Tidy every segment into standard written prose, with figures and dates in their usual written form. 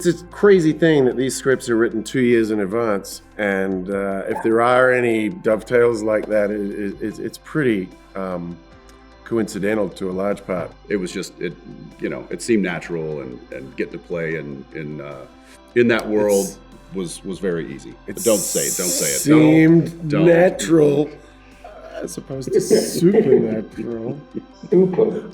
It's a crazy thing that these scripts are written 2 years in advance, and if there are any dovetails like that, it's pretty coincidental to a large part. It was just it seemed natural, and getting to play in that world was very easy. But don't say it. Seemed natural. As opposed to supernatural.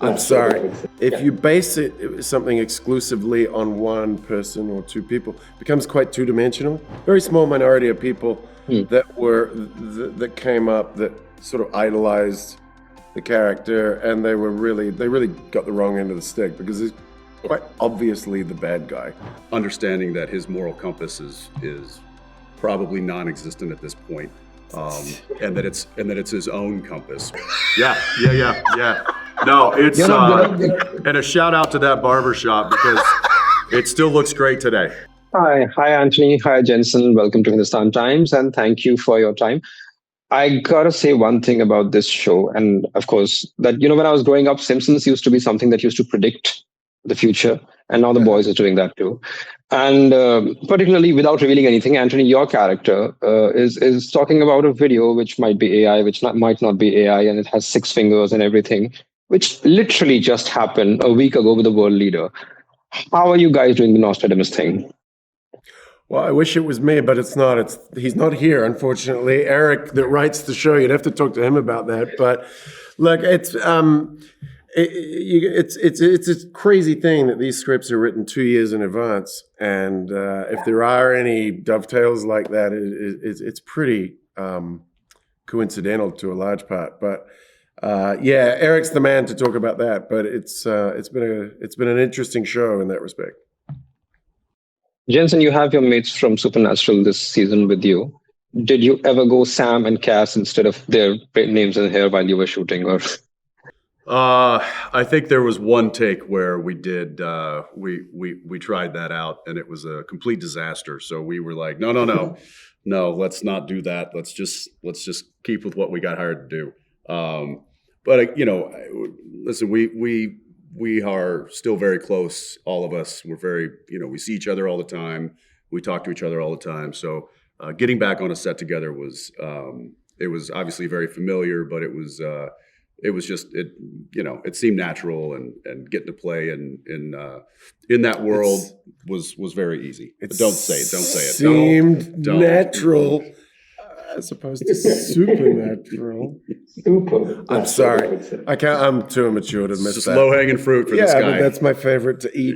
I'm sorry. If you base something exclusively on one person or two people, it becomes quite two-dimensional. Very small minority of people that came up that sort of idolized the character, and they really got the wrong end of the stick because he's quite obviously the bad guy. Understanding that his moral compass is probably non-existent at this point. And that it's his own compass. Yeah. No, it's and a shout out to that barber shop because it still looks great today. Hi, Antony. Hi, Jensen. Welcome to Hindustan Times, and thank you for your time. I gotta say one thing about this show, and of course, that when I was growing up, Simpsons used to be something that used to predict the future, and now the boys are doing that too. And particularly, without revealing anything, Antony, your character is talking about a video which might be AI, which might not be AI, and it has 6 fingers and everything, which literally just happened a week ago with the world leader. How are you guys doing the Nostradamus thing? Well, I wish it was me, but it's not. He's not here, unfortunately. Eric, that writes the show, you'd have to talk to him about that. But look, it's a crazy thing that these scripts are written 2 years in advance, and if there are any dovetails like that, it's pretty coincidental to a large part. But Eric's the man to talk about that. But it's been an interesting show in that respect. Jensen, you have your mates from Supernatural this season with you. Did you ever go Sam and Cass instead of their names in here while you were shooting, or? I think there was one take where we did we tried that out, and it was a complete disaster. So we were like, no, let's not do that. Let's just keep with what we got hired to do. But listen, we are still very close. All of us, we're very we see each other all the time. We talk to each other all the time. So getting back on a set together was it was obviously very familiar, but it was just it seemed natural, and getting to play in that world was very easy. But don't say it. Seemed natural. As opposed to supernatural. I'm sorry. I'm too immature to miss that. It's just low-hanging fruit for this guy. Yeah, but that's my favorite to eat.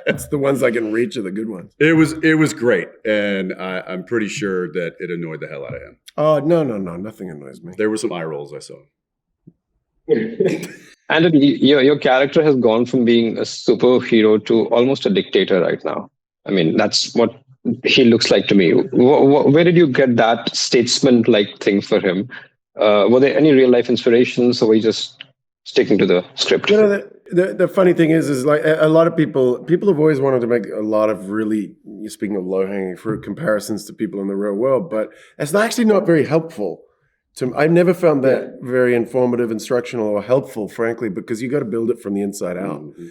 It's the ones I can reach are the good ones. It was great, and I'm pretty sure that it annoyed the hell out of him. Oh, no. Nothing annoys me. There were some eye rolls I saw. And your character has gone from being a superhero to almost a dictator right now. I mean, that's what he looks like to me. Where did you get that statesman-like thing for him? Were there any real-life inspirations, or were you just sticking to the script? The funny thing is like a lot of people have always wanted to make a lot of really, speaking of low-hanging fruit, comparisons to people in the real world, but it's actually not very helpful. I've never found that very informative, instructional, or helpful, frankly, because you got to build it from the inside out. Mm-hmm.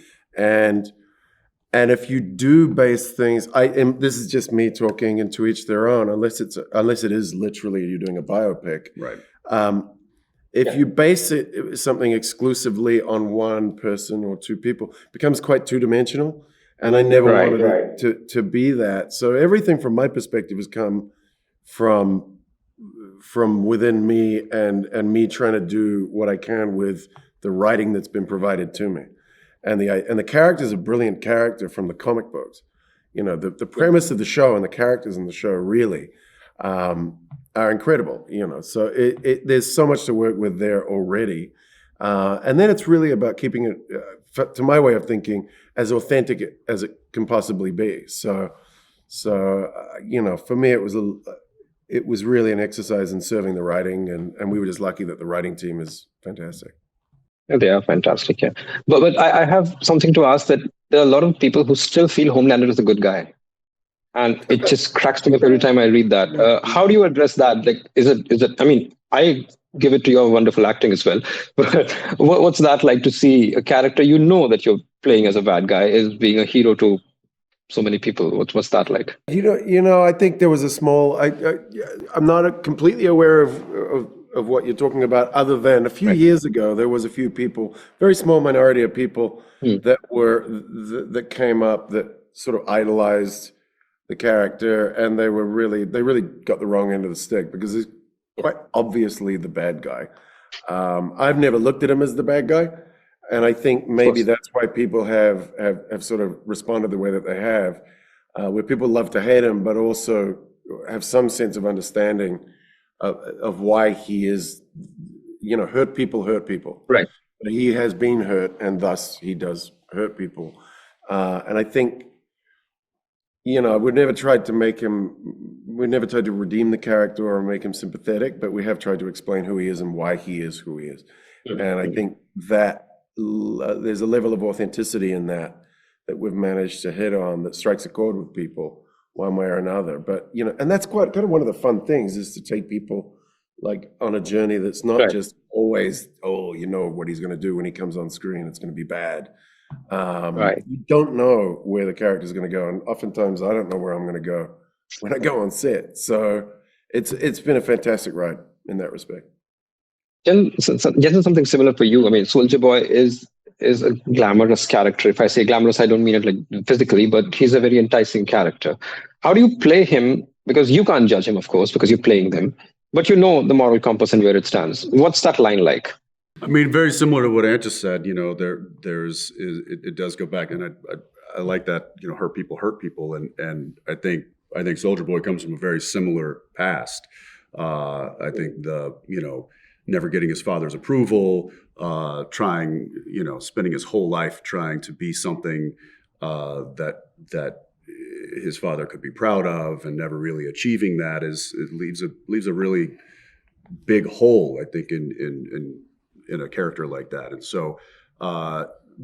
And if you do base things, and this is just me talking, and to each their own, unless it is literally you're doing a biopic. Right. If you base something exclusively on one person or two people, it becomes quite two-dimensional. And I never wanted it to be that. So everything from my perspective has come from within me, and me trying to do what I can with the writing that's been provided to me. And the character is a brilliant character from the comic books. The premise of the show and the characters in the show really are incredible. So there's so much to work with there already. And then it's really about keeping it, to my way of thinking, as authentic as it can possibly be. So for me, it was really an exercise in serving the writing, and we were just lucky that the writing team is fantastic. They are fantastic, yeah. But I have something to ask, that there are a lot of people who still feel Homelander is a good guy. And it just cracks me up every time I read that. How do you address that? Like, is it, I mean, I give it to your wonderful acting as well. But what's that like to see a character that you're playing as a bad guy is being a hero to so many people? What's that like? I think there was a small. I'm not completely aware of what you're talking about. Other than a few years ago, there was a few people, very small minority of people that came up that sort of idolized the character, and they really got the wrong end of the stick because he's quite obviously the bad guy. I've never looked at him as the bad guy. And I think maybe that's why people have sort of responded the way that they have, where people love to hate him, but also have some sense of understanding of why he is, hurt people. Right. But he has been hurt, and thus he does hurt people. And I think, we've never tried to redeem the character or make him sympathetic, but we have tried to explain who he is and why he is who he is. And I think that there's a level of authenticity in that we've managed to hit on that strikes a chord with people one way or another. But, and that's quite kind of one of the fun things is to take people like on a journey that's not just always, what he's going to do when he comes on screen. It's going to be bad. You don't know where the character's going to go. And oftentimes I don't know where I'm going to go when I go on set. So it's been a fantastic ride in that respect. Jensen, something similar for you. I mean, Soldier Boy is a glamorous character. If I say glamorous, I don't mean it like physically, but he's a very enticing character. How do you play him? Because you can't judge him, of course, because you're playing them, but the moral compass and where it stands. What's that line like? I mean, very similar to what Ant just said. It does go back, and I like that. Hurt people, and I think Soldier Boy comes from a very similar past. I think never getting his father's approval, spending his whole life trying to be something that his father could be proud of, and never really achieving that leaves a really big hole, I think, in a character like that. And so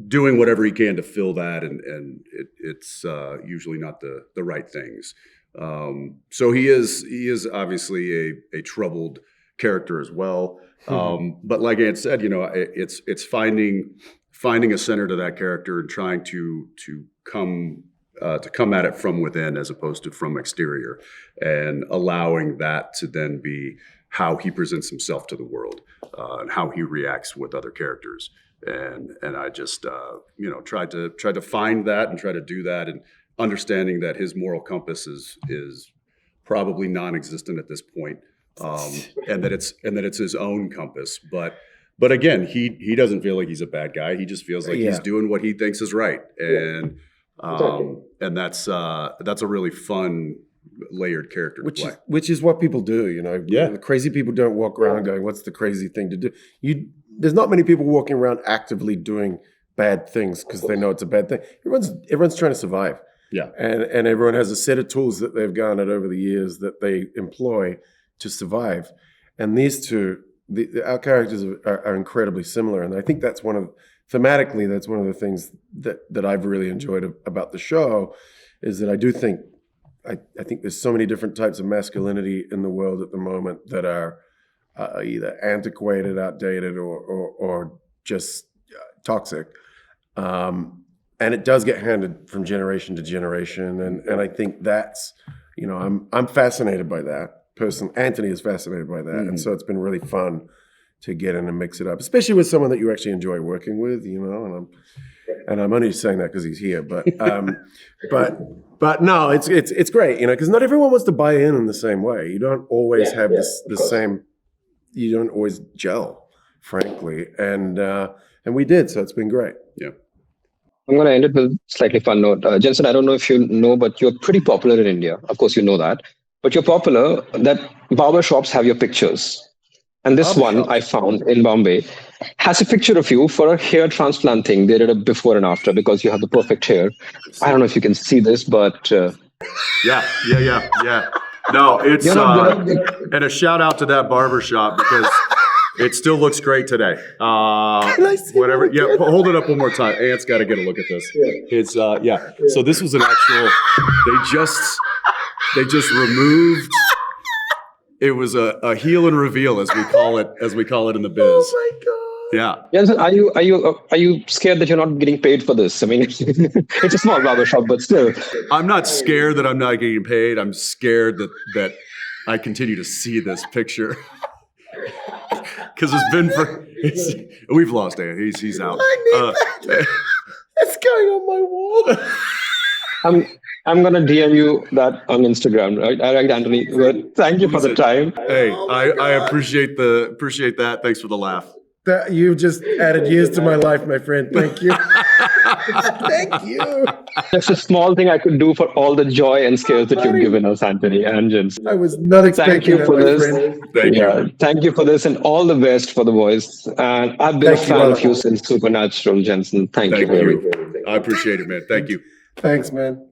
doing whatever he can to fill that, and it's usually not the right things. So he is obviously a troubled character as well. But like Ant said, it's finding a center to that character and trying to come at it from within as opposed to from exterior, and allowing that to then be how he presents himself to the world, and how he reacts with other characters. And I just tried to find that and try to do that, and understanding that his moral compass is probably non-existent at this point. And that it's his own compass, but again, he doesn't feel like he's a bad guy. He just feels like he's doing what he thinks is right, and that's a really fun layered character to play. Which is what people do, The crazy people don't walk around going, "What's the crazy thing to do?" There's not many people walking around actively doing bad things because they know it's a bad thing. Everyone's trying to survive. Yeah, and everyone has a set of tools that they've garnered over the years that they employ to survive. And these two, our characters are incredibly similar. And I think thematically, that's one of the things that I've really enjoyed about the show, is that I do think, I think there's so many different types of masculinity in the world at the moment that are either antiquated, outdated, or just toxic. And it does get handed from generation to generation. And I think that's, I'm fascinated by that. Antony is fascinated by that, and so it's been really fun to get in and mix it up, especially with someone that you actually enjoy working with, And I'm only saying that because he's here, but no, it's great, because not everyone wants to buy in the same way. You don't always have the same. You don't always gel, frankly, and we did, so it's been great. Yeah. I'm going to end it with a slightly fun note. Jensen, I don't know if you know, but you're pretty popular in India. Of course, you know that. But you're popular that barber shops have your pictures. And this one I found in Bombay has a picture of you for a hair transplant thing. They did a before and after because you have the perfect hair. I don't know if you can see this, but... Yeah. No, it's... and a shout out to that barber shop because it still looks great today. Whatever. Yeah, hold it up one more time. Ant's got to get a look at this. It's, So this was an actual... They just removed. It was a heel and reveal, as we call it in the biz. Oh my god! Yeah. Jensen, are you scared that you're not getting paid for this? I mean, it's a small barber shop, but still. I'm not scared that I'm not getting paid. I'm scared that I continue to see this picture. Because we've lost Dan. He's out. I need that. It's going on my wall. I'm gonna DM you that on Instagram, right? All right, Anthony. But thank you for the time. Hey, I appreciate that. Thanks for the laugh. You just added years to my life, my friend. Thank you. Thank you. That's a small thing I could do for all the joy and skills that you've given us, Anthony and Jensen. I was not expecting Thank you that, for my this. friend. Thank you. Thank you for this, and all the best for the boys. And I've been a fan of you since Supernatural, Jensen. Thank you. I appreciate it, man. Thank you. Thanks, man.